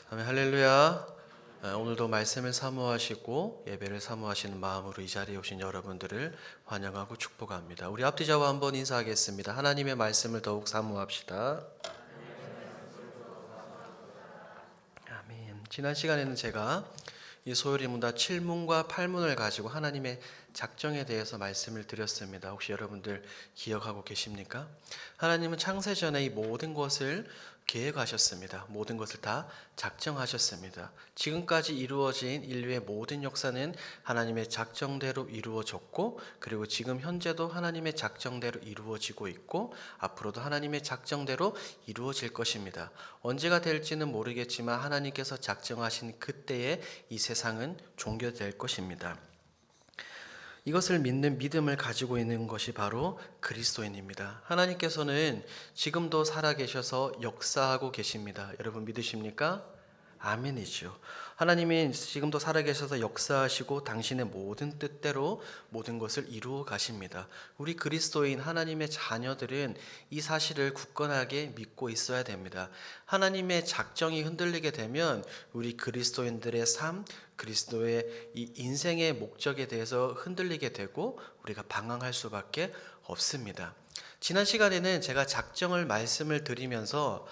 아멘, 할렐루야. 오늘도 말씀을 사모하시고 예배를 사모하시는 마음으로 이 자리에 오신 여러분들을 환영하고 축복합니다. 우리 앞뒤자와 한번 인사하겠습니다. 하나님의 말씀을 더욱 사모합시다. 아멘. 지난 시간에는 제가 이 소요리 문답 7문과 8문을 가지고 하나님의 작정에 대해서 말씀을 드렸습니다. 혹시 여러분들 기억하고 계십니까? 하나님은 창세전에 이 모든 것을 계획하셨습니다. 모든 것을 다 작정하셨습니다. 지금까지 이루어진 인류의 모든 역사는 하나님의 작정대로 이루어졌고, 그리고 지금 현재도 하나님의 작정대로 이루어지고 있고, 앞으로도 하나님의 작정대로 이루어질 것입니다. 언제가 될지는 모르겠지만 하나님께서 작정하신 그때에 이 세상은 종료될 것입니다. 이것을 믿는 믿음을 가지고 있는 것이 바로 그리스도인입니다. 하나님께서는 지금도 살아계셔서 역사하고 계십니다. 여러분 믿으십니까? 아멘이죠. 하나님이 지금도 살아계셔서 역사하시고 당신의 모든 뜻대로 모든 것을 이루어 가십니다. 우리 그리스도인 하나님의 자녀들은 이 사실을 굳건하게 믿고 있어야 됩니다. 하나님의 작정이 흔들리게 되면 우리 그리스도인들의 삶, 그리스도의 이 인생의 목적에 대해서 흔들리게 되고 우리가 방황할 수밖에 없습니다. 지난 시간에는 제가 작정을 말씀을 드리면서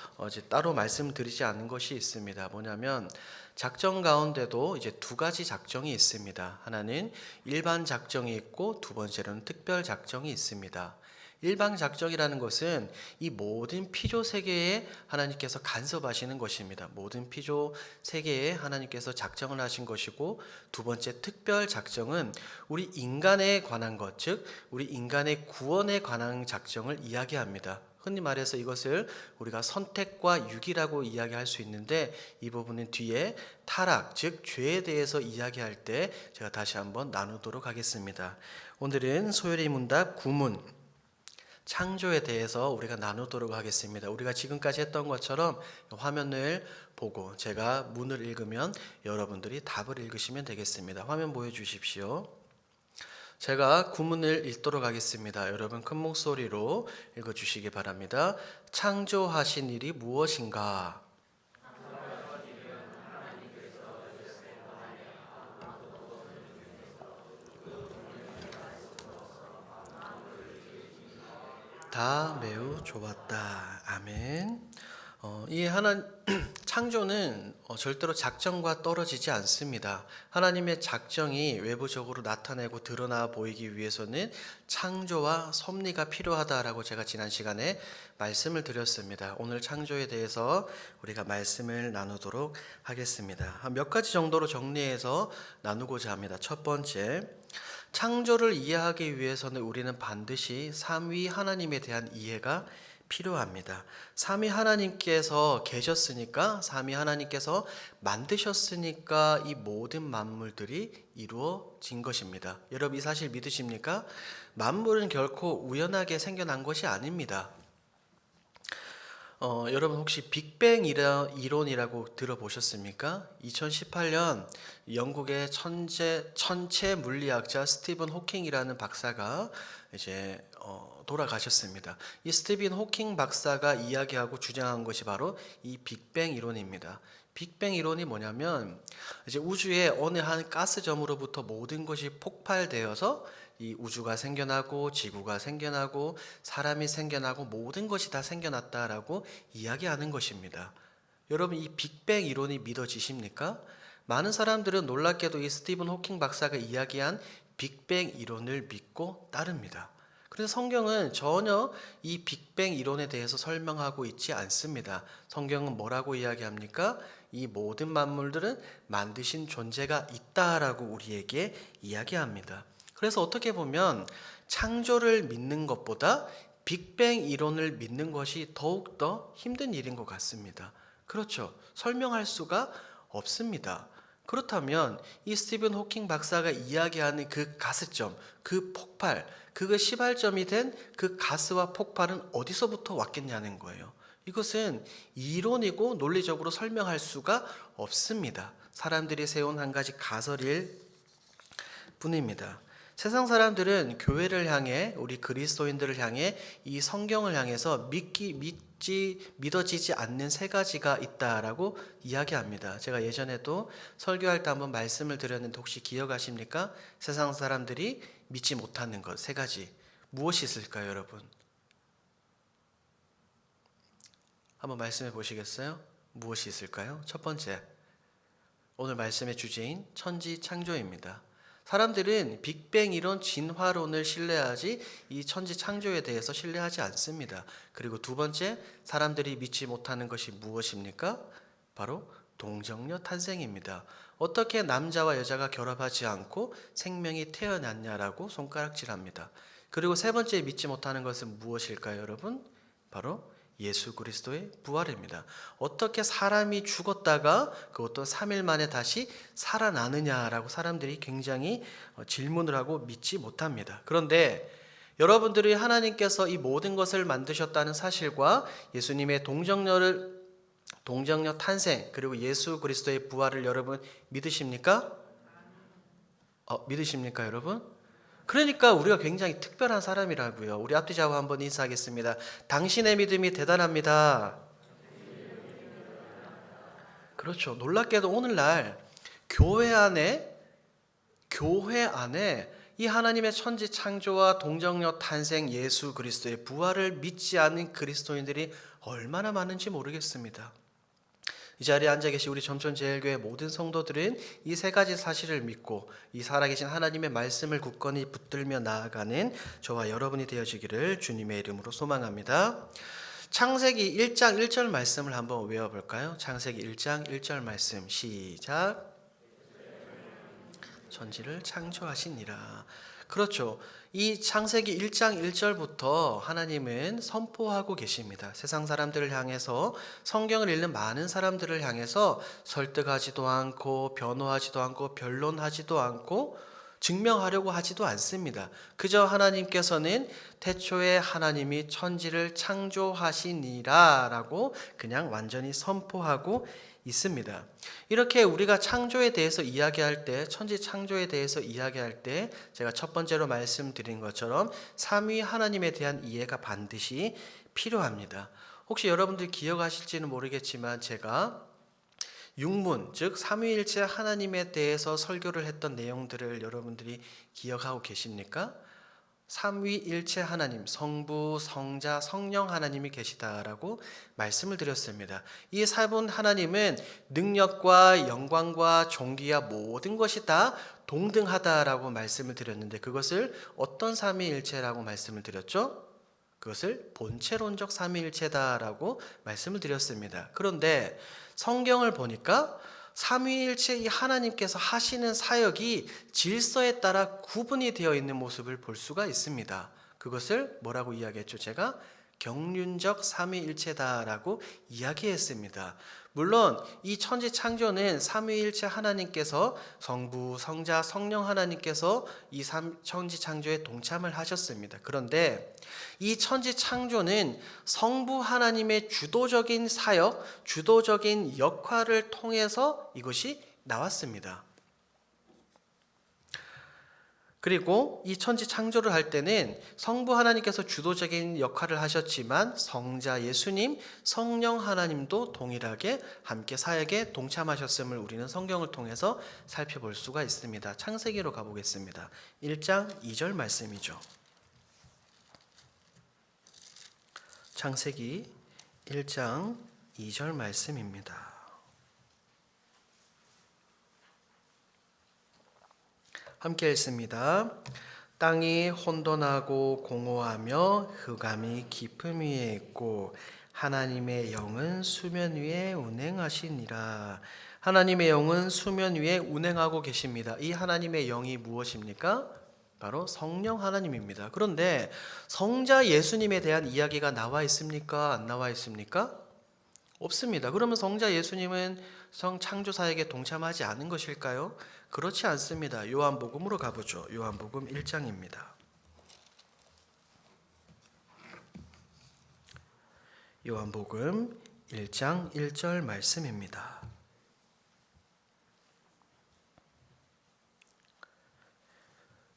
따로 말씀드리지 않은 것이 있습니다. 뭐냐면 작정 가운데도 이제 두 가지 작정이 있습니다. 하나는 일반 작정이 있고 두 번째로는 특별 작정이 있습니다. 일반 작정이라는 것은 이 모든 피조 세계에 하나님께서 간섭하시는 것입니다. 모든 피조 세계에 하나님께서 작정을 하신 것이고, 두 번째 특별 작정은 우리 인간에 관한 것, 즉 우리 인간의 구원에 관한 작정을 이야기합니다. 흔히 말해서 이것을 우리가 선택과 유기라고 이야기할 수 있는데, 이 부분은 뒤에 타락, 즉 죄에 대해서 이야기할 때 제가 다시 한번 나누도록 하겠습니다. 오늘은 소요리 문답 9문 창조에 대해서 우리가 나누도록 하겠습니다. 우리가 지금까지 했던 것처럼 화면을 보고 제가 문을 읽으면 여러분들이 답을 읽으시면 되겠습니다. 화면 보여주십시오. 제가 구문을 읽도록 하겠습니다. 여러분 큰 목소리로 읽어주시기 바랍니다. 창조하신 일이 무엇인가? 다 매우 좋았다. 아멘. 이 창조는 절대로 작정과 떨어지지 않습니다. 하나님의 작정이 외부적으로 나타내고 드러나 보이기 위해서는 창조와 섭리가 필요하다라고 제가 지난 시간에 말씀을 드렸습니다. 오늘 창조에 대해서 우리가 말씀을 나누도록 하겠습니다. 몇 가지 정도로 정리해서 나누고자 합니다. 첫 번째, 창조를 이해하기 위해서는 우리는 반드시 삼위 하나님에 대한 이해가 필요합니다. 삼위 하나님께서 계셨으니까, 삼위 하나님께서 만드셨으니까 이 모든 만물들이 이루어진 것입니다. 여러분 이 사실 믿으십니까? 만물은 결코 우연하게 생겨난 것이 아닙니다. 여러분 혹시 빅뱅 이론이라고 들어보셨습니까? 2018년 영국의 천체 물리학자 스티븐 호킹이라는 박사가 이제 돌아가셨습니다. 이 스티븐 호킹 박사가 이야기하고 주장한 것이 바로 이 빅뱅 이론입니다. 빅뱅 이론이 뭐냐면 이제 우주의 어느 한 가스점으로부터 모든 것이 폭발되어서 이 우주가 생겨나고 지구가 생겨나고 사람이 생겨나고 모든 것이 다 생겨났다라고 이야기하는 것입니다. 여러분 이 빅뱅 이론이 믿어지십니까? 많은 사람들은 놀랍게도 이 스티븐 호킹 박사가 이야기한 빅뱅 이론을 믿고 따릅니다. 그래서 성경은 전혀 이 빅뱅 이론에 대해서 설명하고 있지 않습니다. 성경은 뭐라고 이야기합니까? 이 모든 만물들은 만드신 존재가 있다라고 우리에게 이야기합니다. 그래서 어떻게 보면 창조를 믿는 것보다 빅뱅 이론을 믿는 것이 더욱더 힘든 일인 것 같습니다. 그렇죠. 설명할 수가 없습니다. 그렇다면 이 스티븐 호킹 박사가 이야기하는 그 가스점, 그 폭발, 그 시발점이 된 그 가스와 폭발은 어디서부터 왔겠냐는 거예요. 이것은 이론이고 논리적으로 설명할 수가 없습니다. 사람들이 세운 한 가지 가설일 뿐입니다. 세상 사람들은 교회를 향해, 우리 그리스도인들을 향해 이 성경을 향해서 믿지 믿어지지 않는 세 가지가 있다라고 이야기합니다. 제가 예전에도 설교할 때 한번 말씀을 드렸는데 혹시 기억하십니까? 세상 사람들이 믿지 못하는 것 세 가지. 무엇이 있을까요, 여러분? 한번 말씀해 보시겠어요? 무엇이 있을까요? 첫 번째, 오늘 말씀의 주제인 천지 창조입니다. 사람들은 빅뱅 이론 진화론을 신뢰하지 이 천지 창조에 대해서 신뢰하지 않습니다. 그리고 두 번째, 사람들이 믿지 못하는 것이 무엇입니까? 바로 동정녀 탄생입니다. 어떻게 남자와 여자가 결합하지 않고 생명이 태어났냐라고 손가락질합니다. 그리고 세 번째 믿지 못하는 것은 무엇일까요, 여러분? 바로 예수 그리스도의 부활입니다. 어떻게 사람이 죽었다가 그것도 3일 만에 다시 살아나느냐라고 사람들이 굉장히 질문을 하고 믿지 못합니다. 그런데 여러분들이 하나님께서 이 모든 것을 만드셨다는 사실과 예수님의 동정녀 탄생 그리고 예수 그리스도의 부활을 여러분 믿으십니까? 믿으십니까, 여러분? 그러니까 우리가 굉장히 특별한 사람이라고요. 우리 앞뒤 좌우 한번 인사하겠습니다. 당신의 믿음이 대단합니다. 그렇죠. 놀랍게도 오늘날 교회 안에 이 하나님의 천지 창조와 동정녀 탄생 예수 그리스도의 부활을 믿지 않는 그리스도인들이 얼마나 많은지 모르겠습니다. 이 자리에 앉아 계신 우리 점천제일교회 모든 성도들은 이 세 가지 사실을 믿고 이 살아계신 하나님의 말씀을 굳건히 붙들며 나아가는 저와 여러분이 되어지기를 주님의 이름으로 소망합니다. 창세기 1장 1절 말씀을 한번 외워볼까요? 창세기 1장 1절 말씀 시작. 천지를 창조하시니라. 그렇죠. 이 창세기 1장 1절부터 하나님은 선포하고 계십니다. 세상 사람들을 향해서, 성경을 읽는 많은 사람들을 향해서 설득하지도 않고 변호하지도 않고 변론하지도 않고 증명하려고 하지도 않습니다. 그저 하나님께서는 태초에 하나님이 천지를 창조하시니라 라고 그냥 완전히 선포하고 있습니다. 이렇게 우리가 창조에 대해서 이야기할 때, 천지 창조에 대해서 이야기할 때 제가 첫 번째로 말씀드린 것처럼 삼위 하나님에 대한 이해가 반드시 필요합니다. 혹시 여러분들 기억하실지는 모르겠지만 제가 육문, 즉 삼위일체 하나님에 대해서 설교를 했던 내용들을 여러분들이 기억하고 계십니까? 삼위일체 하나님, 성부, 성자, 성령 하나님이 계시다라고 말씀을 드렸습니다. 이 세 분 하나님은 능력과 영광과 존귀와 모든 것이 다 동등하다라고 말씀을 드렸는데 그것을 어떤 삼위일체라고 말씀을 드렸죠? 그것을 본체론적 삼위일체다라고 말씀을 드렸습니다. 그런데 성경을 보니까 삼위일체 이 하나님께서 하시는 사역이 질서에 따라 구분이 되어 있는 모습을 볼 수가 있습니다. 그것을 뭐라고 이야기했죠? 제가 경륜적 삼위일체다라고 이야기했습니다. 물론 이 천지 창조는 삼위일체 하나님께서 성부, 성자, 성령 하나님께서 이 천지 창조에 동참을 하셨습니다. 그런데 이 천지 창조는 성부 하나님의 주도적인 사역, 주도적인 역할을 통해서 이것이 나왔습니다. 그리고 이 천지 창조를 할 때는 성부 하나님께서 주도적인 역할을 하셨지만 성자 예수님, 성령 하나님도 동일하게 함께 사역에 동참하셨음을 우리는 성경을 통해서 살펴볼 수가 있습니다. 창세기로 가보겠습니다. 1장 2절 말씀이죠. 창세기 1장 2절 말씀입니다. 함께 읽습니다. 땅이 혼돈하고 공허하며 흑암이 깊음 위에 있고 하나님의 영은 수면 위에 운행하시니라. 하나님의 영은 수면 위에 운행하고 계십니다. 이 하나님의 영이 무엇입니까? 바로 성령 하나님입니다. 그런데 성자 예수님에 대한 이야기가 나와 있습니까? 안 나와 있습니까? 없습니다. 그러면 성자 예수님은 창조 사역에 동참하지 않은 것일까요? 그렇지 않습니다. 요한복음으로 가보죠. 요한복음 1장입니다. 요한복음 1장 1절 말씀입니다.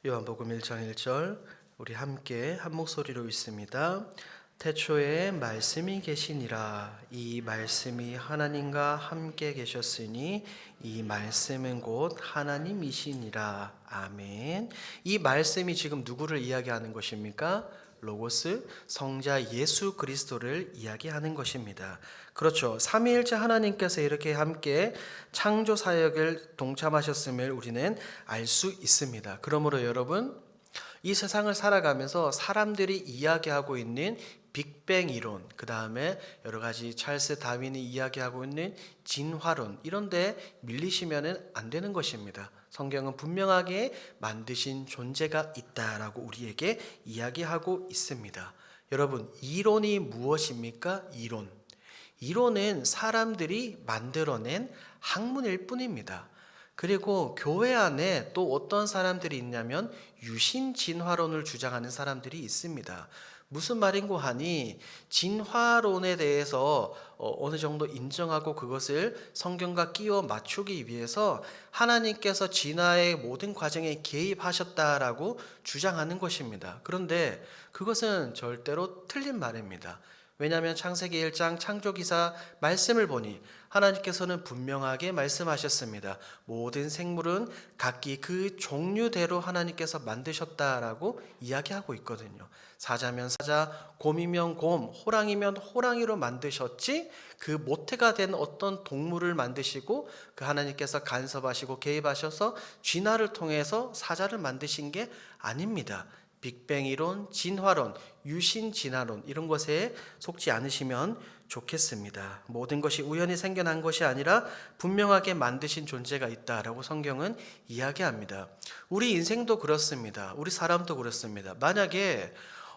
요한복음 1장 1절 우리 함께 한 목소리로 읽습니다. 태초에 말씀이 계시니라. 이 말씀이 하나님과 함께 계셨으니 이 말씀은 곧 하나님이시니라. 아멘. 이 말씀이 지금 누구를 이야기하는 것입니까? 로고스, 성자 예수 그리스도를 이야기하는 것입니다. 그렇죠. 삼위일체 하나님께서 이렇게 함께 창조 사역을 동참하셨음을 우리는 알 수 있습니다. 그러므로 여러분, 이 세상을 살아가면서 사람들이 이야기하고 있는 빅뱅 이론, 그 다음에 여러 가지 찰스 다윈이 이야기하고 있는 진화론, 이런 데 밀리시면 안 되는 것입니다. 성경은 분명하게 만드신 존재가 있다라고 우리에게 이야기하고 있습니다. 여러분, 이론이 무엇입니까? 이론은 사람들이 만들어낸 학문일 뿐입니다. 그리고 교회 안에 또 어떤 사람들이 있냐면 유신 진화론을 주장하는 사람들이 있습니다. 무슨 말인고 하니 진화론에 대해서 어느 정도 인정하고 그것을 성경과 끼워 맞추기 위해서 하나님께서 진화의 모든 과정에 개입하셨다라고 주장하는 것입니다. 그런데 그것은 절대로 틀린 말입니다. 왜냐하면 창세기 1장 창조기사 말씀을 보니 하나님께서는 분명하게 말씀하셨습니다. 모든 생물은 각기 그 종류대로 하나님께서 만드셨다라고 이야기하고 있거든요. 사자면 사자, 곰이면 곰, 호랑이면 호랑이로 만드셨지 그 모태가 된 어떤 동물을 만드시고 그 하나님께서 간섭하시고 개입하셔서 진화를 통해서 사자를 만드신 게 아닙니다. 빅뱅 이론, 진화론, 유신 진화론 이런 것에 속지 않으시면 좋겠습니다. 모든 것이 우연히 생겨난 것이 아니라 분명하게 만드신 존재가 있다라고 성경은 이야기합니다. 우리 인생도 그렇습니다. 우리 사람도 그렇습니다. 만약에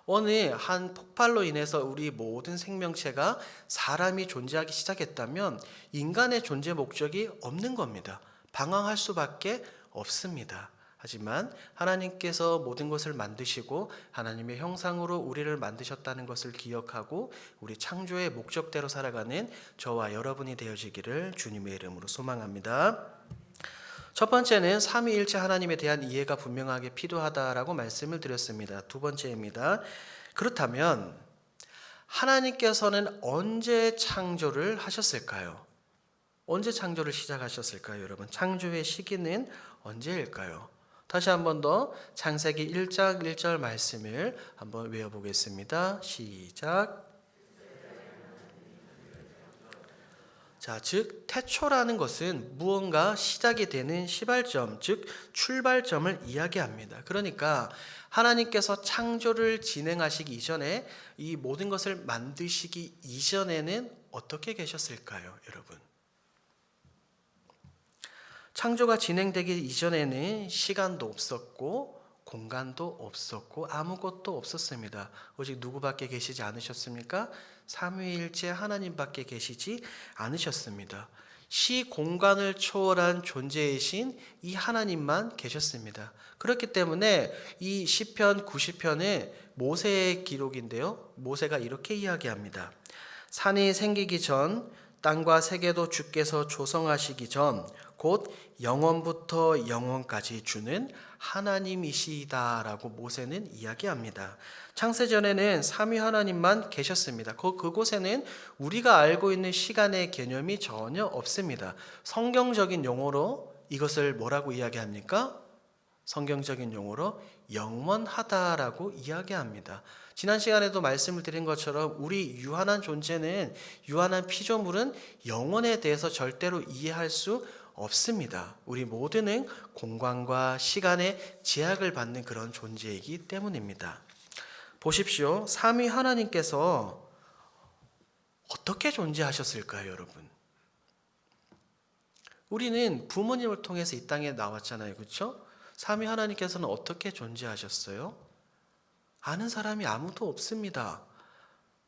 어느 한 폭발로 인해서 우리 모든 생명체가 사람이 존재하기 시작했다면 인간의 존재 목적이 없는 겁니다. 방황할 수밖에 없습니다. 하지만 하나님께서 모든 것을 만드시고 하나님의 형상으로 우리를 만드셨다는 것을 기억하고 우리 창조의 목적대로 살아가는 저와 여러분이 되어지기를 주님의 이름으로 소망합니다. 첫 번째는 삼위일체 하나님에 대한 이해가 분명하게 필요하다라고 말씀을 드렸습니다. 두 번째입니다. 그렇다면 하나님께서는 언제 창조를 하셨을까요? 언제 창조를 시작하셨을까요, 여러분? 창조의 시기는 언제일까요? 다시 한 번 더 창세기 1장 1절 말씀을 한번 외워보겠습니다. 시작. 자, 즉 태초라는 것은 무언가 시작이 되는 시발점, 즉 출발점을 이야기합니다. 그러니까 하나님께서 창조를 진행하시기 이전에 이 모든 것을 만드시기 이전에는 어떻게 계셨을까요, 여러분? 창조가 진행되기 이전에는 시간도 없었고 공간도 없었고 아무것도 없었습니다. 오직 누구밖에 계시지 않으셨습니까? 삼위일체 하나님밖에 계시지 않으셨습니다. 시 공간을 초월한 존재이신 이 하나님만 계셨습니다. 그렇기 때문에 이 시편 90편은 모세의 기록인데요. 모세가 이렇게 이야기합니다. 산이 생기기 전 땅과 세계도 주께서 조성하시기 전 곧 영원부터 영원까지 주는 하나님이시다라고 모세는 이야기합니다. 창세전에는 삼위 하나님만 계셨습니다. 그곳에는 우리가 알고 있는 시간의 개념이 전혀 없습니다. 성경적인 용어로 이것을 뭐라고 이야기합니까? 성경적인 용어로 영원하다라고 이야기합니다. 지난 시간에도 말씀을 드린 것처럼 우리 유한한 존재는, 유한한 피조물은 영원에 대해서 절대로 이해할 수 없습니다. 우리 모두는 공간과 시간의 제약을 받는 그런 존재이기 때문입니다. 보십시오. 삼위 하나님께서 어떻게 존재하셨을까요, 여러분? 우리는 부모님을 통해서 이 땅에 나왔잖아요. 그렇죠? 삼위 하나님께서는 어떻게 존재하셨어요? 아는 사람이 아무도 없습니다.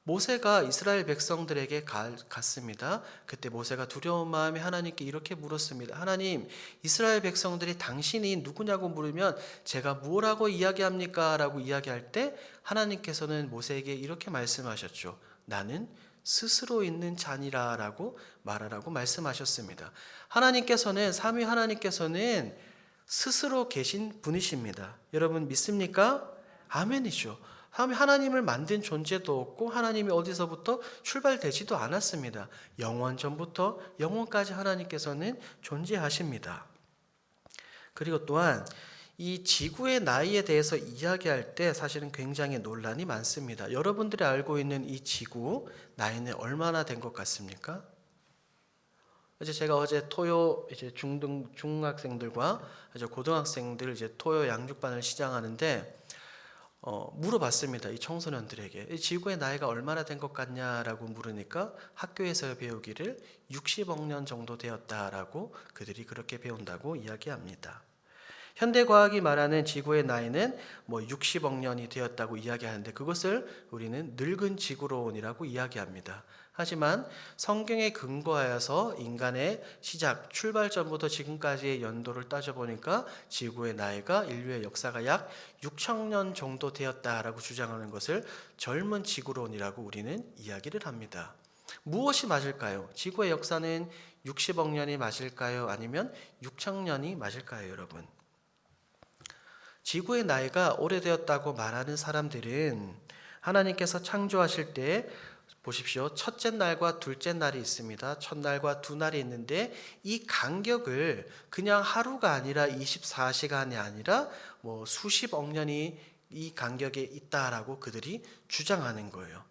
모세가 이스라엘 백성들에게 갔습니다. 그때 모세가 두려운 마음에 하나님께 이렇게 물었습니다. 하나님, 이스라엘 백성들이 당신이 누구냐고 물으면 제가 뭐라고 이야기합니까? 라고 이야기할 때 하나님께서는 모세에게 이렇게 말씀하셨죠. 나는 스스로 있는 자니라 라고 말하라고 말씀하셨습니다. 하나님께서는, 삼위 하나님께서는 스스로 계신 분이십니다. 여러분 믿습니까? 아멘이죠. 하나님을 만든 존재도 없고 하나님이 어디서부터 출발되지도 않았습니다. 영원 전부터 영원까지 하나님께서는 존재하십니다. 그리고 또한 이 지구의 나이에 대해서 이야기할 때 사실은 굉장히 논란이 많습니다. 여러분들이 알고 있는 이 지구 나이는 얼마나 된 것 같습니까? 제가 어제 토요 중학생들과 고등학생들 토요 양육반을 시작하는데 물어봤습니다. 이 청소년들에게 이 지구의 나이가 얼마나 된 것 같냐라고 물으니까 학교에서 배우기를 60억 년 정도 되었다라고 그들이 그렇게 배운다고 이야기합니다. 현대과학이 말하는 지구의 나이는 60억 년이 되었다고 이야기하는데 그것을 우리는 늙은 지구론이라고 이야기합니다. 하지만 성경에 근거하여서 인간의 시작, 출발점부터 지금까지의 연도를 따져보니까 지구의 나이가 인류의 역사가 약 6천 년 정도 되었다라고 주장하는 것을 젊은 지구론이라고 우리는 이야기를 합니다. 무엇이 맞을까요? 지구의 역사는 60억 년이 맞을까요? 아니면 6천 년이 맞을까요, 여러분? 지구의 나이가 오래되었다고 말하는 사람들은 하나님께서 창조하실 때 보십시오. 첫째 날과 둘째 날이 있습니다. 첫날과 두 날이 있는데 이 간격을 그냥 하루가 아니라 24시간이 아니라 수십억 년이 이 간격에 있다라고 그들이 주장하는 거예요.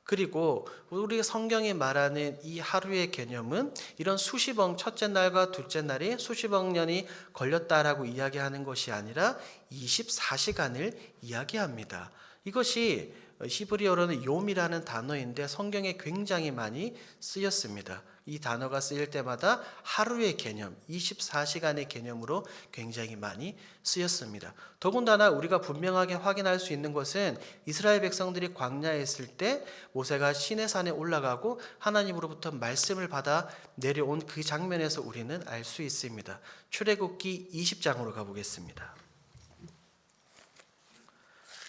그리고 우리 성경이 말하는 이 하루의 개념은 이런 첫째 날과 둘째 날이 수십억 년이 걸렸다라고 이야기하는 것이 아니라 24시간을 이야기합니다. 이것이 히브리어로는 욤이라는 단어인데 성경에 굉장히 많이 쓰였습니다. 이 단어가 쓰일 때마다 하루의 개념, 24시간의 개념으로 굉장히 많이 쓰였습니다. 더군다나 우리가 분명하게 확인할 수 있는 것은 이스라엘 백성들이 광야에 있을 때 모세가 시내산에 올라가고 하나님으로부터 말씀을 받아 내려온 그 장면에서 우리는 알 수 있습니다. 출애굽기 20장으로 가보겠습니다.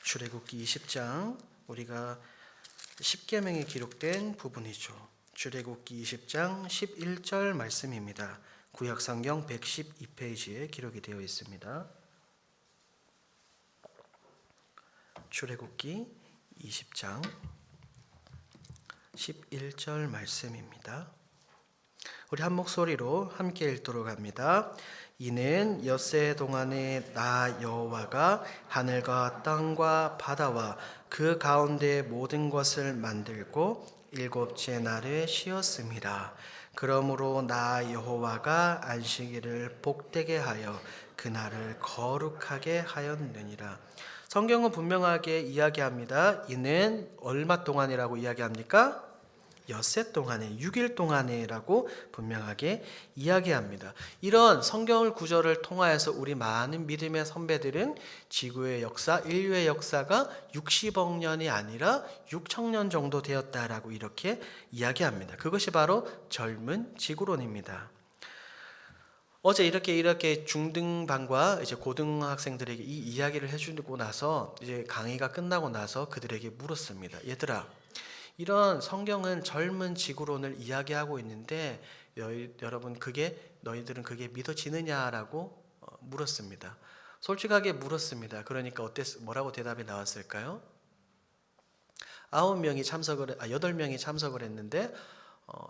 출애굽기 20장, 우리가 십계명에 기록된 부분이죠. 출애굽기 20장 11절 말씀입니다. 구약성경 112페이지에 기록이 되어 있습니다. 출애굽기 20장 11절 말씀입니다. 우리 한 목소리로 함께 읽도록 합니다. 이는 엿새 동안에 나 여호와가 하늘과 땅과 바다와 그 가운데 모든 것을 만들고 일곱째 날에 쉬었습니다. 그러므로 나 여호와가 안식일을 복되게 하여 그날을 거룩하게 하였느니라. 성경은 분명하게 이야기합니다. 이는 얼마 동안이라고 이야기합니까? 엿새 동안에, 6일 동안에라고 분명하게 이야기합니다. 이런 성경 구절을 통하여서 우리 많은 믿음의 선배들은 지구의 역사, 인류의 역사가 60억 년이 아니라 6천 년 정도 되었다라고 이렇게 이야기합니다. 그것이 바로 젊은 지구론입니다. 어제 이렇게 중등반과 고등학생들에게 이 이야기를 해주고 나서 강의가 끝나고 나서 그들에게 물었습니다. 얘들아, 이런 성경은 젊은 지구론을 이야기하고 있는데 여러분 너희들은 그게 믿어지느냐라고 물었습니다. 솔직하게 물었습니다. 그러니까 뭐라고 대답이 나왔을까요? 8명이 참석을 했는데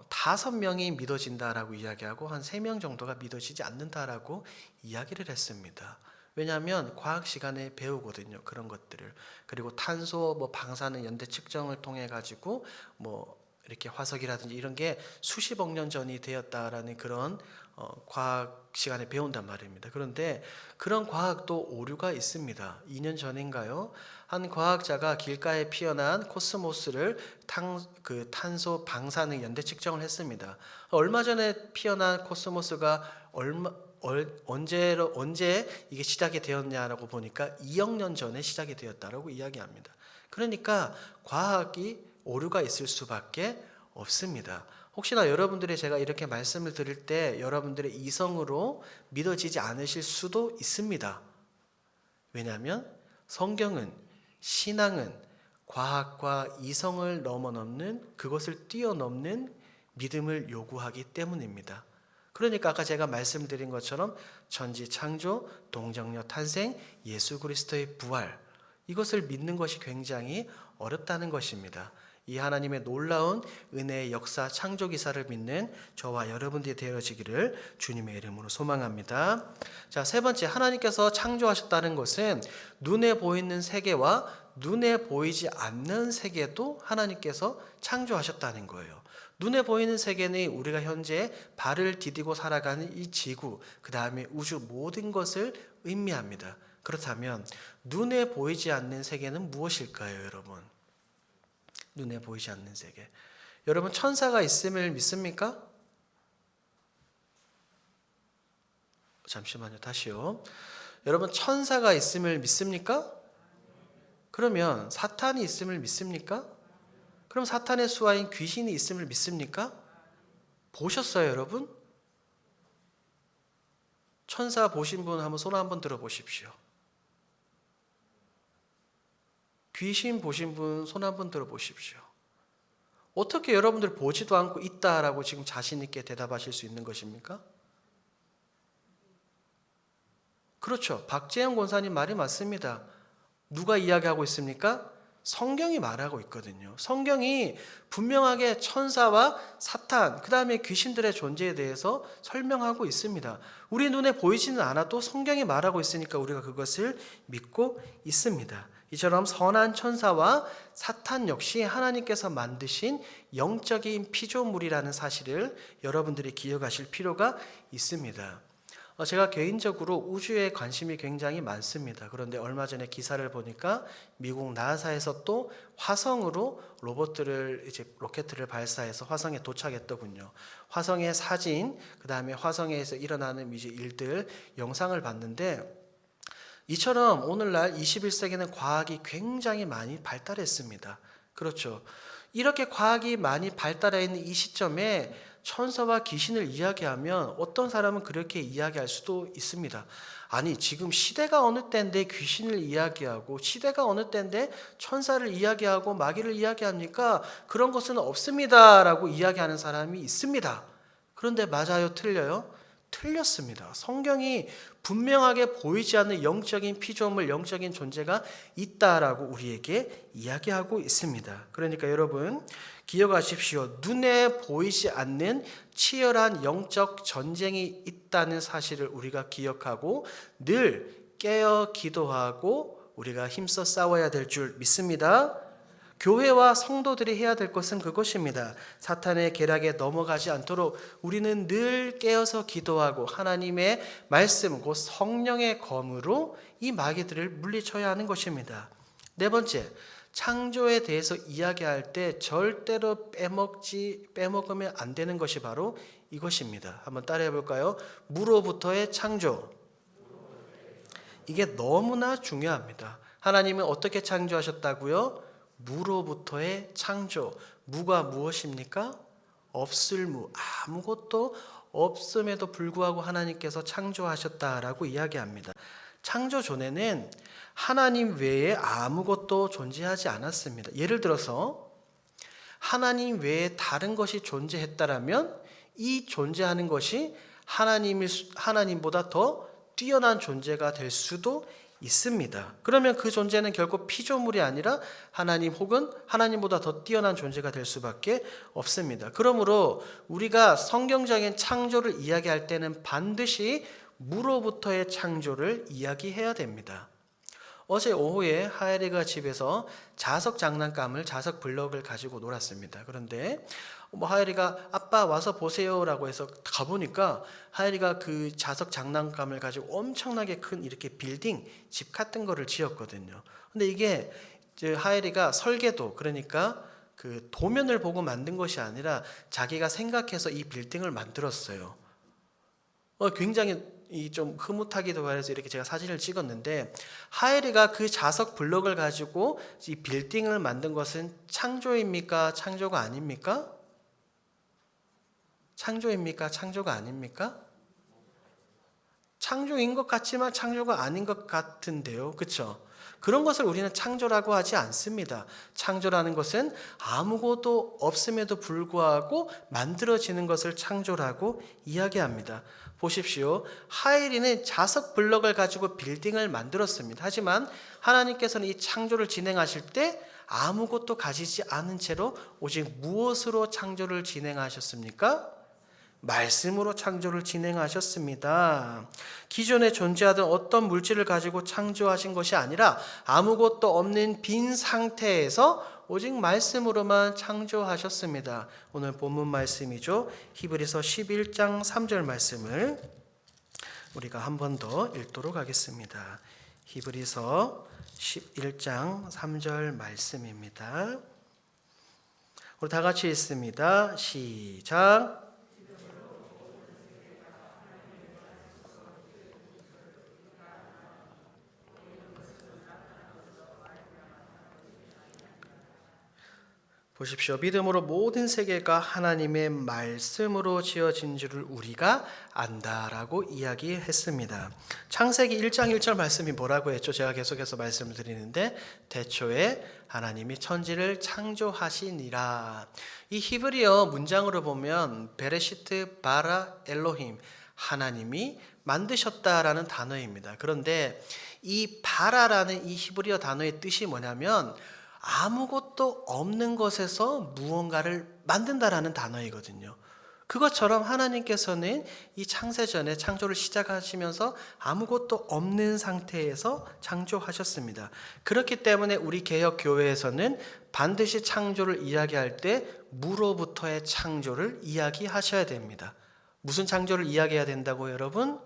5명이 믿어진다라고 이야기하고 한 3명 정도가 믿어지지 않는다라고 이야기를 했습니다. 왜냐하면 과학 시간에 배우거든요. 그런 것들을. 그리고 탄소 방사능 연대 측정을 통해 가지고 이렇게 화석이라든지 이런 게 수십억 년 전이 되었다라는 그런 과학 시간에 배운단 말입니다. 그런데 그런 과학도 오류가 있습니다. 2년 전인가요? 한 과학자가 길가에 피어난 코스모스를 탄소 방사능 연대 측정을 했습니다. 얼마 전에 피어난 코스모스가 언제 이게 시작이 되었냐라고 보니까 2억 년 전에 시작이 되었다라고 이야기합니다. 그러니까 과학이 오류가 있을 수밖에 없습니다. 혹시나 여러분들이 제가 이렇게 말씀을 드릴 때 여러분들의 이성으로 믿어지지 않으실 수도 있습니다. 왜냐하면 성경은, 신앙은 과학과 이성을 넘어넘는, 그것을 뛰어넘는 믿음을 요구하기 때문입니다. 그러니까 아까 제가 말씀드린 것처럼 천지 창조, 동정녀 탄생, 예수 그리스도의 부활, 이것을 믿는 것이 굉장히 어렵다는 것입니다. 이 하나님의 놀라운 은혜의 역사, 창조 기사를 믿는 저와 여러분들이 되어지기를 주님의 이름으로 소망합니다. 자, 세 번째, 하나님께서 창조하셨다는 것은 눈에 보이는 세계와 눈에 보이지 않는 세계도 하나님께서 창조하셨다는 거예요. 눈에 보이는 세계는 우리가 현재 발을 디디고 살아가는 이 지구, 그 다음에 우주 모든 것을 의미합니다. 그렇다면 눈에 보이지 않는 세계는 무엇일까요, 여러분? 눈에 보이지 않는 세계. 여러분, 천사가 있음을 믿습니까? 잠시만요. 다시요. 여러분, 천사가 있음을 믿습니까? 그러면 사탄이 있음을 믿습니까? 그럼 사탄의 수하인 귀신이 있음을 믿습니까? 보셨어요, 여러분? 천사 보신 분 한번 손 한번 들어보십시오. 귀신 보신 분 손 한번 들어보십시오. 어떻게 여러분들 보지도 않고 있다라고 지금 자신 있게 대답하실 수 있는 것입니까? 그렇죠. 박재영 권사님 말이 맞습니다. 누가 이야기하고 있습니까? 성경이 말하고 있거든요. 성경이 분명하게 천사와 사탄, 그 다음에 귀신들의 존재에 대해서 설명하고 있습니다. 우리 눈에 보이지는 않아도 성경이 말하고 있으니까 우리가 그것을 믿고 있습니다. 이처럼 선한 천사와 사탄 역시 하나님께서 만드신 영적인 피조물이라는 사실을 여러분들이 기억하실 필요가 있습니다. 제가 개인적으로 우주에 관심이 굉장히 많습니다. 그런데 얼마 전에 기사를 보니까 미국 나사에서 또 화성으로 로켓을 발사해서 화성에 도착했더군요. 화성의 사진, 그 다음에 화성에서 일어나는 일들 영상을 봤는데, 이처럼 오늘날 21세기는 과학이 굉장히 많이 발달했습니다. 그렇죠. 이렇게 과학이 많이 발달해 있는 이 시점에 천사와 귀신을 이야기하면 어떤 사람은 그렇게 이야기할 수도 있습니다. 아니, 지금 시대가 어느 때인데 귀신을 이야기하고 시대가 어느 때인데 천사를 이야기하고 마귀를 이야기합니까? 그런 것은 없습니다 라고 이야기하는 사람이 있습니다. 그런데 맞아요? 틀려요? 틀렸습니다. 성경이 분명하게 보이지 않는 영적인 피조물, 영적인 존재가 있다라고 우리에게 이야기하고 있습니다. 그러니까 여러분 기억하십시오. 눈에 보이지 않는 치열한 영적 전쟁이 있다는 사실을 우리가 기억하고 늘 깨어 기도하고 우리가 힘써 싸워야 될 줄 믿습니다. 교회와 성도들이 해야 될 것은 그것입니다. 사탄의 계략에 넘어가지 않도록 우리는 늘 깨어서 기도하고 하나님의 말씀, 곧 성령의 검으로 이 마귀들을 물리쳐야 하는 것입니다. 네 번째, 창조에 대해서 이야기할 때 절대로 빼먹으면 안 되는 것이 바로 이것입니다. 한번 따라해 볼까요? 무로부터의 창조. 이게 너무나 중요합니다. 하나님은 어떻게 창조하셨다고요? 무로부터의 창조. 무가 무엇입니까? 없을 무. 아무것도 없음에도 불구하고 하나님께서 창조하셨다라고 이야기합니다. 창조 전에는 하나님 외에 아무것도 존재하지 않았습니다. 예를 들어서 하나님 외에 다른 것이 존재했다라면 이 존재하는 것이 하나님보다 더 뛰어난 존재가 될 수도 있습니다. 그러면 그 존재는 결코 피조물이 아니라 하나님 혹은 하나님보다 더 뛰어난 존재가 될 수밖에 없습니다. 그러므로 우리가 성경적인 창조를 이야기할 때는 반드시 무로부터의 창조를 이야기해야 됩니다. 어제 오후에 하엘이가 집에서 자석 장난감을, 자석 블럭을 가지고 놀았습니다. 그런데 하엘이가 아빠 와서 보세요라고 해서 가보니까 하엘이가 그 자석 장난감을 가지고 엄청나게 큰 이렇게 빌딩, 집 같은 거를 지었거든요. 근데 이게 하엘이가 설계도, 그러니까 그 도면을 보고 만든 것이 아니라 자기가 생각해서 이 빌딩을 만들었어요. 굉장히 좀 흐뭇하기도 해서 이렇게 제가 사진을 찍었는데, 하엘이가 그 자석 블럭을 가지고 이 빌딩을 만든 것은 창조입니까? 창조가 아닙니까? 창조입니까? 창조가 아닙니까? 창조인 것 같지만 창조가 아닌 것 같은데요. 그렇죠? 그런 것을 우리는 창조라고 하지 않습니다. 창조라는 것은 아무것도 없음에도 불구하고 만들어지는 것을 창조라고 이야기합니다. 보십시오. 하일이는 자석 블럭을 가지고 빌딩을 만들었습니다. 하지만 하나님께서는 이 창조를 진행하실 때 아무것도 가지지 않은 채로 오직 무엇으로 창조를 진행하셨습니까? 말씀으로 창조를 진행하셨습니다. 기존에 존재하던 어떤 물질을 가지고 창조하신 것이 아니라 아무것도 없는 빈 상태에서 오직 말씀으로만 창조하셨습니다. 오늘 본문 말씀이죠. 히브리서 11장 3절 말씀을 우리가 한 번 더 읽도록 하겠습니다. 히브리서 11장 3절 말씀입니다. 우리 다 같이 읽습니다. 시작. 보십시오. 믿음으로 모든 세계가 하나님의 말씀으로 지어진 줄을 우리가 안다라고 이야기했습니다. 창세기 1장 1절 말씀이 뭐라고 했죠? 제가 계속해서 말씀을 드리는데 태초에 하나님이 천지를 창조하시니라. 이 히브리어 문장으로 보면 베레시트 바라 엘로힘, 하나님이 만드셨다라는 단어입니다. 그런데 이 바라라는 이 히브리어 단어의 뜻이 뭐냐면 아무것도 없는 것에서 무언가를 만든다라는 단어이거든요. 그것처럼 하나님께서는 이 창세전에 창조를 시작하시면서 아무것도 없는 상태에서 창조하셨습니다. 그렇기 때문에 우리 개혁교회에서는 반드시 창조를 이야기할 때 무로부터의 창조를 이야기하셔야 됩니다. 무슨 창조를 이야기해야 된다고 여러분?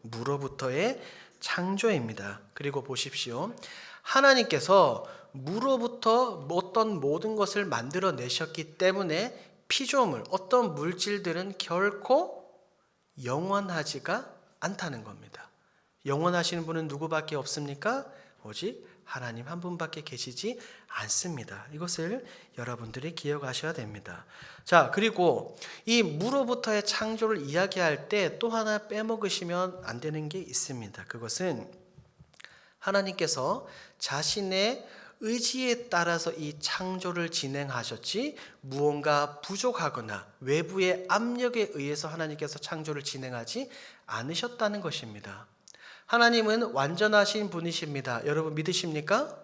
무로부터의 창조입니다. 그리고 보십시오. 하나님께서 무로부터 어떤 모든 것을 만들어내셨기 때문에 피조물, 어떤 물질들은 결코 영원하지가 않다는 겁니다. 영원하시는 분은 누구밖에 없습니까? 오직 하나님 한 분밖에 계시지 않습니다. 이것을 여러분들이 기억하셔야 됩니다. 자, 그리고 이 무로부터의 창조를 이야기할 때 또 하나 빼먹으시면 안 되는 게 있습니다. 그것은 하나님께서 자신의 의지에 따라서 이 창조를 진행하셨지 무언가 부족하거나 외부의 압력에 의해서 하나님께서 창조를 진행하지 않으셨다는 것입니다. 하나님은 완전하신 분이십니다. 여러분 믿으십니까?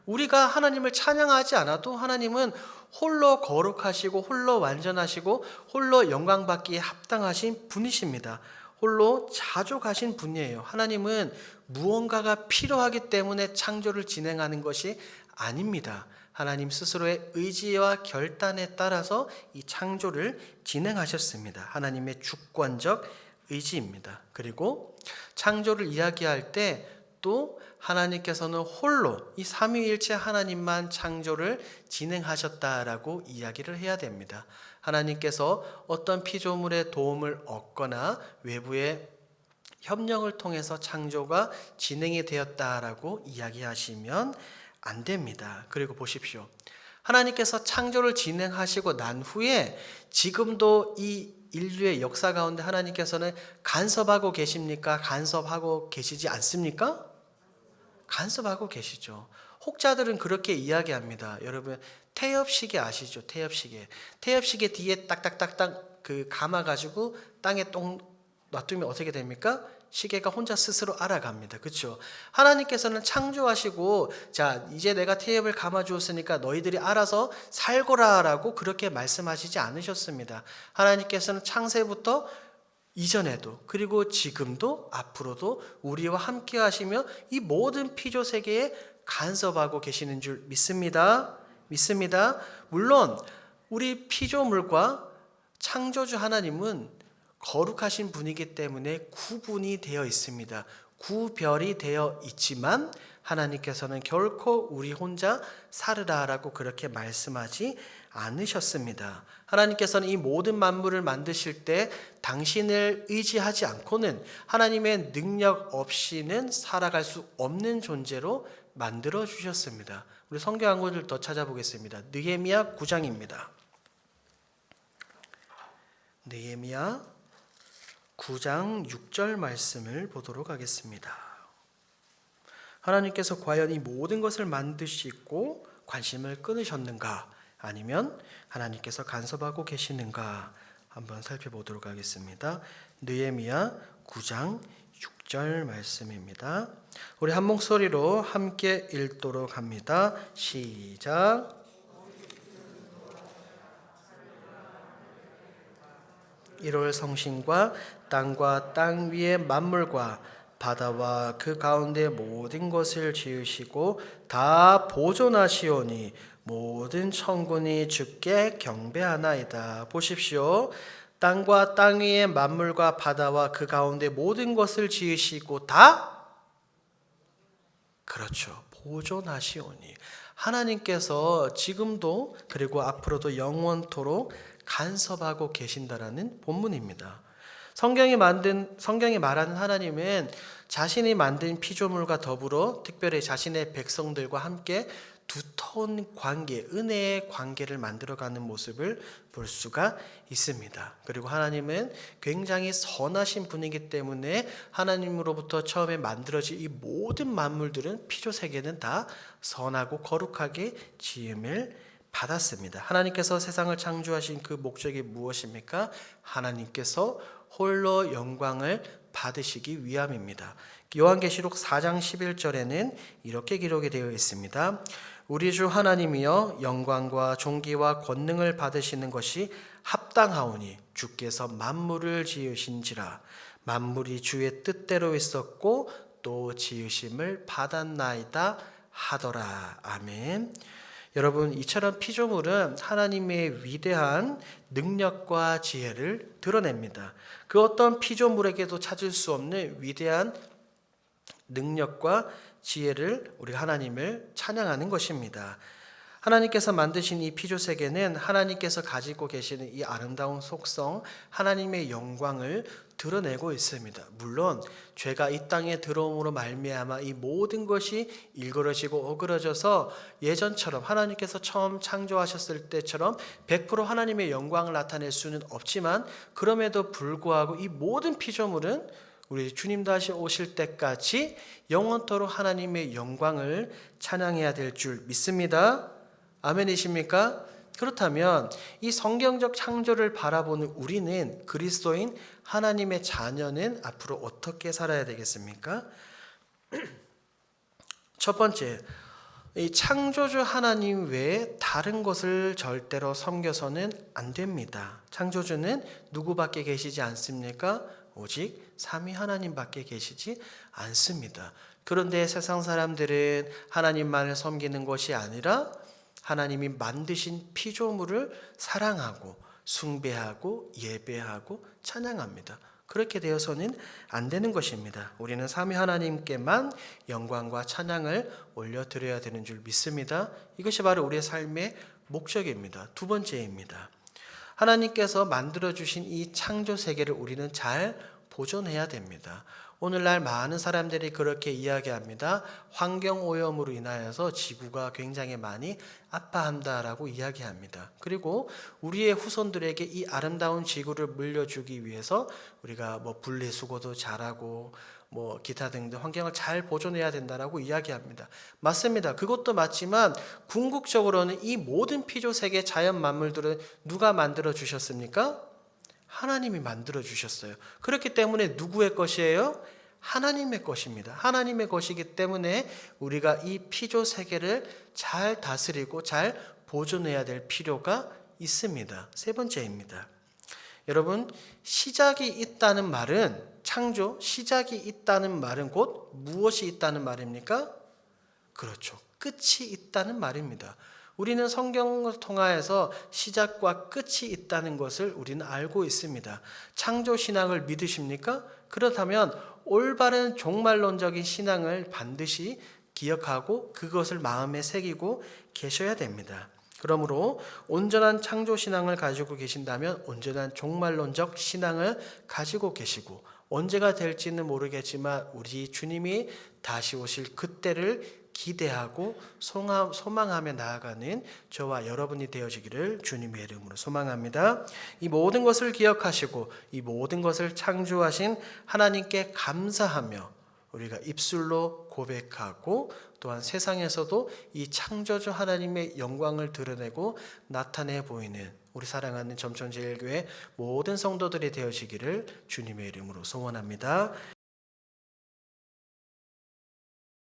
우리가 하나님을 찬양하지 않아도 하나님은 홀로 거룩하시고 홀로 완전하시고 홀로 영광받기에 합당하신 분이십니다. 홀로 자족하신 분이에요. 하나님은 무언가가 필요하기 때문에 창조를 진행하는 것이 아닙니다. 하나님 스스로의 의지와 결단에 따라서 이 창조를 진행하셨습니다. 하나님의 주권적 의지입니다. 그리고 창조를 이야기할 때 또 하나님께서는 홀로 이 삼위일체 하나님만 창조를 진행하셨다라고 이야기를 해야 됩니다. 하나님께서 어떤 피조물의 도움을 얻거나 외부의 협력을 통해서 창조가 진행이 되었다라고 이야기하시면 안 됩니다. 그리고 보십시오. 하나님께서 창조를 진행하시고 난 후에 지금도 이 인류의 역사 가운데 하나님께서는 간섭하고 계십니까? 간섭하고 계시지 않습니까? 간섭하고 계시죠. 혹자들은 그렇게 이야기합니다. 여러분 태엽시계 아시죠? 태엽시계 뒤에 딱딱딱딱 감아가지고 땅에 똥 놔두면 어떻게 됩니까? 시계가 혼자 스스로 알아갑니다. 그렇죠? 하나님께서는 창조하시고 자 이제 내가 태엽을 감아주었으니까 너희들이 알아서 살거라라고 그렇게 말씀하시지 않으셨습니다. 하나님께서는 창세부터 이전에도 그리고 지금도 앞으로도 우리와 함께 하시며 이 모든 피조 세계에 간섭하고 계시는 줄 믿습니다. 물론 우리 피조물과 창조주 하나님은 거룩하신 분이기 때문에 구분이 되어 있습니다. 구별이 되어 있지만 하나님께서는 결코 우리 혼자 살으라라고 그렇게 말씀하지 않으셨습니다. 하나님께서는 이 모든 만물을 만드실 때 당신을 의지하지 않고는 하나님의 능력 없이는 살아갈 수 없는 존재로 만들어 주셨습니다. 우리 성경 한 구절 더 찾아보겠습니다. 느헤미야 9장입니다. 느헤미야 9장 6절 말씀을 보도록 하겠습니다. 하나님께서 과연 이 모든 것을 만드시고 관심을 끊으셨는가? 아니면 하나님께서 간섭하고 계시는가? 한번 살펴보도록 하겠습니다. 느헤미야 9장 6절 말씀입니다. 우리 한 목소리로 함께 읽도록 합니다. 시작. 이를 성신과 땅과 땅 위의 만물과 바다와 그 가운데 모든 것을 지으시고 다 보존하시오니 모든 천군이 주께 경배하나이다. 보십시오. 땅과 땅 위의 만물과 바다와 그 가운데 모든 것을 지으시고 다, 그렇죠, 보존하시오니, 하나님께서 지금도 그리고 앞으로도 영원토록 간섭하고 계신다라는 본문입니다. 성경이 말하는 하나님은 자신이 만든 피조물과 더불어 특별히 자신의 백성들과 함께 두터운 관계, 은혜의 관계를 만들어가는 모습을 볼 수가 있습니다. 그리고 하나님은 굉장히 선하신 분이기 때문에 하나님으로부터 처음에 만들어진 이 모든 만물들은, 피조세계는 다 선하고 거룩하게 지음을 받았습니다. 하나님께서 세상을 창조하신 그 목적이 무엇입니까? 하나님께서 홀로 영광을 받으시기 위함입니다. 요한계시록 4장 11절에는 이렇게 기록이 되어 있습니다. 우리 주 하나님이여 영광과 존귀와 권능을 받으시는 것이 합당하오니 주께서 만물을 지으신지라. 만물이 주의 뜻대로 있었고 또 지으심을 받았나이다 하더라. 아멘. 여러분, 이처럼 피조물은 하나님의 위대한 능력과 지혜를 드러냅니다. 그 어떤 피조물에게도 찾을 수 없는 위대한 능력과 지혜를, 우리 하나님을 찬양하는 것입니다. 하나님께서 만드신 이 피조세계는 하나님께서 가지고 계시는 이 아름다운 속성, 하나님의 영광을 드러내고 있습니다. 물론 죄가 이 땅에 들어옴으로 말미암아 이 모든 것이 일그러지고 어그러져서 예전처럼, 하나님께서 처음 창조하셨을 때처럼 100% 하나님의 영광을 나타낼 수는 없지만, 그럼에도 불구하고 이 모든 피조물은 우리 주님 다시 오실 때까지 영원토록 하나님의 영광을 찬양해야 될 줄 믿습니다. 아멘이십니까? 그렇다면 이 성경적 창조를 바라보는 우리는, 그리스도인 하나님의 자녀는 앞으로 어떻게 살아야 되겠습니까? 첫 번째, 이 창조주 하나님 외에 다른 것을 절대로 섬겨서는 안 됩니다. 창조주는 누구밖에 계시지 않습니까? 오직 삼위 하나님밖에 계시지 않습니다. 그런데 세상 사람들은 하나님만을 섬기는 것이 아니라 하나님이 만드신 피조물을 사랑하고 숭배하고 예배하고 찬양합니다. 그렇게 되어서는 안 되는 것입니다. 우리는 삼위 하나님께만 영광과 찬양을 올려드려야 되는 줄 믿습니다. 이것이 바로 우리의 삶의 목적입니다. 두 번째입니다. 하나님께서 만들어주신 이 창조 세계를 우리는 잘 보존해야 됩니다. 오늘날 많은 사람들이 그렇게 이야기합니다. 환경오염으로 인하여서 지구가 굉장히 많이 아파한다라고 이야기합니다. 그리고 우리의 후손들에게 이 아름다운 지구를 물려주기 위해서 우리가 분리수거도 잘하고 기타 등등 환경을 잘 보존해야 된다라고 이야기합니다. 맞습니다. 그것도 맞지만 궁극적으로는 이 모든 피조세계 자연 만물들은 누가 만들어 주셨습니까? 하나님이 만들어 주셨어요. 그렇기 때문에 누구의 것이에요? 하나님의 것입니다. 하나님의 것이기 때문에 우리가 이 피조 세계를 잘 다스리고 잘 보존해야 될 필요가 있습니다. 세 번째입니다. 여러분, 시작이 있다는 말은, 창조, 시작이 있다는 말은 곧 무엇이 있다는 말입니까? 그렇죠. 끝이 있다는 말입니다. 우리는 성경을 통하여서 시작과 끝이 있다는 것을 우리는 알고 있습니다. 창조 신앙을 믿으십니까? 그렇다면 올바른 종말론적인 신앙을 반드시 기억하고 그것을 마음에 새기고 계셔야 됩니다. 그러므로 온전한 창조 신앙을 가지고 계신다면 온전한 종말론적 신앙을 가지고 계시고, 언제가 될지는 모르겠지만 우리 주님이 다시 오실 그때를 기대하고 소망하며 나아가는 저와 여러분이 되어지기를 주님의 이름으로 소망합니다. 이 모든 것을 기억하시고 이 모든 것을 창조하신 하나님께 감사하며 우리가 입술로 고백하고 또한 세상에서도 이 창조주 하나님의 영광을 드러내고 나타내 보이는 우리 사랑하는 점천제일교회 모든 성도들이 되어지기를 주님의 이름으로 소원합니다.